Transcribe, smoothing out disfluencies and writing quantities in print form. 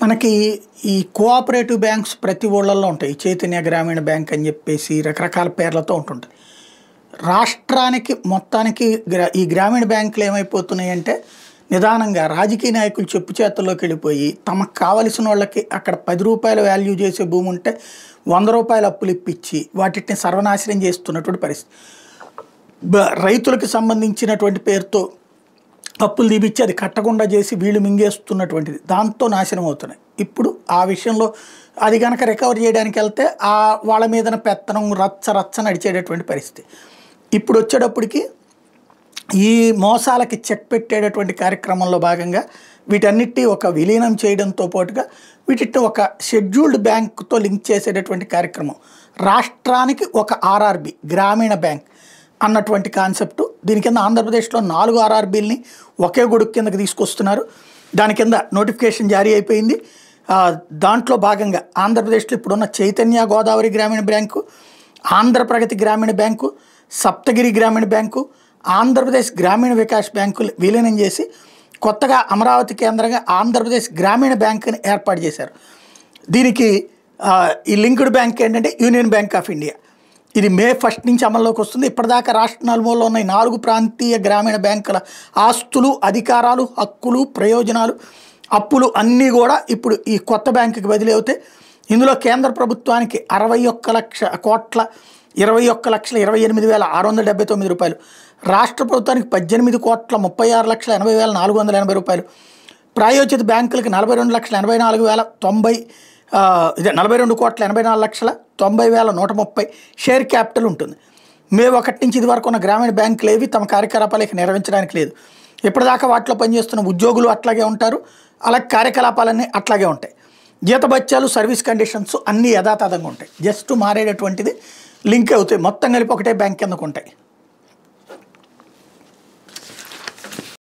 మనకి ఈ cooperative banks ప్రతి ఊళ్ళల్లో ఉంటాయి. చైతన్య గ్రామీణ బ్యాంక్ అని చెప్పేసి రకరకాల పేర్లతో ఉంటుంటుంది. రాష్ట్రానికి మొత్తానికి ఈ గ్రామీణ బ్యాంకులు ఏమైపోతున్నాయంటే నిదానంగా రాజకీయ నాయకులు చెప్పు చేతుల్లోకి వెళ్ళిపోయి తమకు కావలసిన వాళ్ళకి అక్కడ 10 రూపాయల వాల్యూ చేసే భూమి ఉంటే 100 రూపాయల అప్పులు ఇప్పించి వాటిని సర్వనాశనం చేస్తున్నటువంటి పరిస్థితి. రైతులకు సంబంధించినటువంటి పేరుతో అప్పులు తీపిచ్చి అది కట్టకుండా చేసి వీళ్ళు మింగేస్తున్నటువంటిది దాంతో నాశనం అవుతున్నాయి. ఇప్పుడు ఆ విషయంలో అది కనుక రికవర్ చేయడానికి వెళ్తే వాళ్ళ మీదన పెత్తనం రచ్చ నడిచేటటువంటి పరిస్థితి. ఇప్పుడు వచ్చేటప్పటికి ఈ మోసాలకి చెక్ పెట్టేటటువంటి కార్యక్రమంలో భాగంగా వీటన్నిటి ఒక విలీనం చేయడంతో పాటుగా వీటిని ఒక షెడ్యూల్డ్ బ్యాంకుతో లింక్ చేసేటటువంటి కార్యక్రమం, రాష్ట్రానికి ఒక ఆర్ఆర్బి గ్రామీణ బ్యాంక్ అన్నటువంటి కాన్సెప్టు. దీని కింద ఆంధ్రప్రదేశ్లో 4 ఆర్ఆర్బీలని ఒకే గొడుగు కిందకి తీసుకొస్తున్నారు. దాని కింద నోటిఫికేషన్ జారీ అయిపోయింది. దాంట్లో భాగంగా ఆంధ్రప్రదేశ్లో ఇప్పుడున్న చైతన్య గోదావరి గ్రామీణ బ్యాంకు, ఆంధ్రప్రగతి గ్రామీణ బ్యాంకు, సప్తగిరి గ్రామీణ బ్యాంకు, ఆంధ్రప్రదేశ్ గ్రామీణ వికాస్ బ్యాంకులు విలీనం చేసి కొత్తగా అమరావతి కేంద్రంగా ఆంధ్రప్రదేశ్ గ్రామీణ బ్యాంకుని ఏర్పాటు చేశారు. దీనికి ఈ లింక్డ్ బ్యాంక్ ఏంటంటే యూనియన్ బ్యాంక్ ఆఫ్ ఇండియా. ఇది మే 1 నుంచి అమల్లోకి వస్తుంది. ఇప్పటిదాకా రాష్ట్ర నలుమూలలో ఉన్న 4 ప్రాంతీయ గ్రామీణ బ్యాంకుల ఆస్తులు, అధికారాలు, హక్కులు, ప్రయోజనాలు, అప్పులు అన్నీ కూడా ఇప్పుడు ఈ కొత్త బ్యాంకుకి బదిలీ అవుతాయి. ఇందులో కేంద్ర ప్రభుత్వానికి 61,21,28,679 రూపాయలు, రాష్ట్ర ప్రభుత్వానికి 18,36,80,480 రూపాయలు, ప్రాయోజిత బ్యాంకులకి 42,84,090 42,84,90,130 షేర్ క్యాపిటల్ ఉంటుంది. మే 1 నుంచి ఇది వరకు ఉన్న గ్రామీణ బ్యాంకులు ఏవి తమ కార్యకలాపాలకు నిర్వహించడానికి లేదు. ఇప్పటిదాకా వాటిలో పనిచేస్తున్న ఉద్యోగులు అట్లాగే ఉంటారు, అలాగే కార్యకలాపాలన్నీ అట్లాగే ఉంటాయి. జీతభత్యాలు, సర్వీస్ కండిషన్స్ అన్నీ యథాతథంగా ఉంటాయి. జస్ట్ మారేటటువంటిది లింక్ అవుతాయి, మొత్తం కలిపి ఒకటే బ్యాంక్ కిందకు ఉంటాయి.